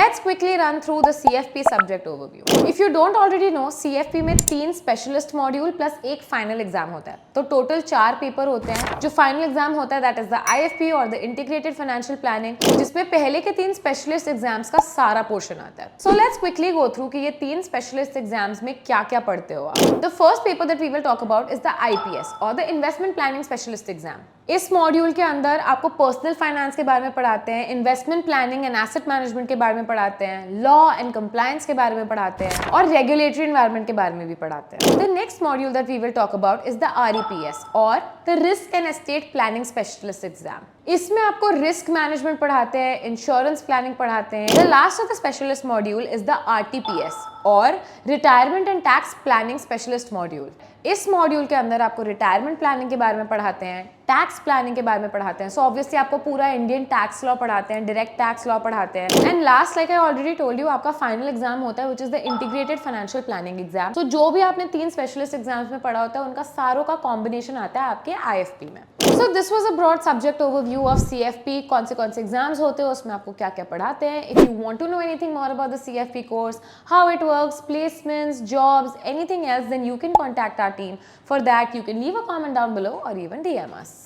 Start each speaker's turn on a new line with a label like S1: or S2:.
S1: Let's quickly run through the CFP subject overview. If you don't already know, CFP में 3 specialist module plus एक final exam होता है, तो total 4 paper होते हैं. जो फाइनल एग्जाम होता है दैट इज द IFP और द इंटीग्रेटेड फाइनेंशियल प्लानिंग, जिसमें पहले के 3 स्पेशलिस्ट एग्जाम्स का सारा पोर्शन आता है. So let's quickly go through कि ये 3 स्पेशलिस्ट एग्जाम्स में क्या क्या पढ़ते हो आप. The first paper that we will talk about is the IPS और the investment planning specialist exam. इस मॉड्यूल के अंदर आपको पर्सनल फाइनेंस के बारे में पढ़ाते हैं, investment planning and asset management के बारे में पढ़ाते हैं, लॉ एंड कंप्लायंस के बारे में पढ़ाते हैं और रेगुलेटरी एनवायरनमेंट के बारे में भी पढ़ाते हैं. The next module that we will talk about is the REPS और the risk and estate planning specialist exam. इसमें आपको रिस्क मैनेजमेंट पढ़ाते हैं, इंश्योरेंस प्लानिंग पढ़ाते हैं. The last of the specialist module is the RTPS और retirement and tax planning specialist module. इस module के अंदर आपको रिटायरमेंट प्लानिंग के बारे में पढ़ाते हैं, टैक्स प्लानिंग के बारे में पढ़ाते हैं. सो ऑब्वियसली आपको पूरा इंडियन टैक्स लॉ पढ़ाते हैं, डायरेक्ट टैक्स लॉ पढ़ाते हैं. And last like I already told you, आपका फाइनल एग्जाम होता है which is the integrated financial planning exam. So जो भी आपने 3 स्पेशलिस्ट एग्जाम्स में पढ़ा होता है उनका सारों का कॉम्बिनेशन आता है आपके IFP में. So this was a broad subject overview of CFP. कौन से एग्जाम्स होते हैं, उसमें आपको क्या क्या पढ़ाते हैं. If you want to know anything more about the CFP course, how it works, placements, jobs, anything else, then you can contact our team. For that, you can leave a comment down below or even DM us.